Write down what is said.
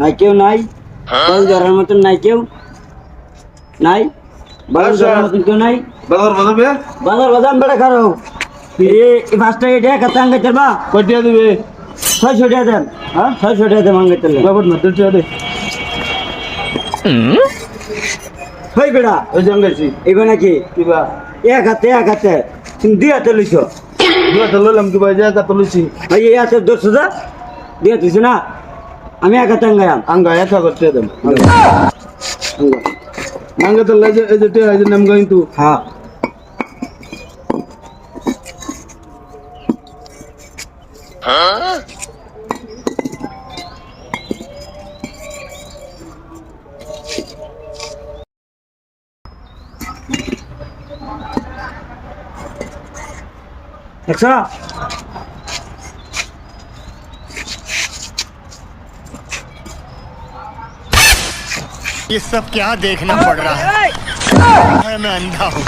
নাই কেউ নাই বল ধরার মতন নাই কেউ নাই বল ধরার মতন কেউ নাই বাজার বাজার বে বাজার বাজার বেড়া খারো এই পাঁচটা এটা কত আঙ্গে চলবা কয়টা দিবে 600 টাকা দেন হ্যাঁ 600 টাকা দেন আঙ্গে চলে বাবুর না দুটো দে হই বেড়া ওই জঙ্গাইছি এইবা নাকি কিবা এক হাতে তুমি দুই হাতে লইছো দুটো তো লইলাম কিবা যা তা তুলছি ভাই এই হাতে 10,000 দিয়ে দিছো না আমি এক হাতে আঙ্গায়াম আঙ্গা একা করতে দেন আঙ্গা তো লাগে এই যে তে নাম কিন্তু হ্যাঁ দেখছো ये सब क्या देखना पड़ रहा है मैं अंधा हूँ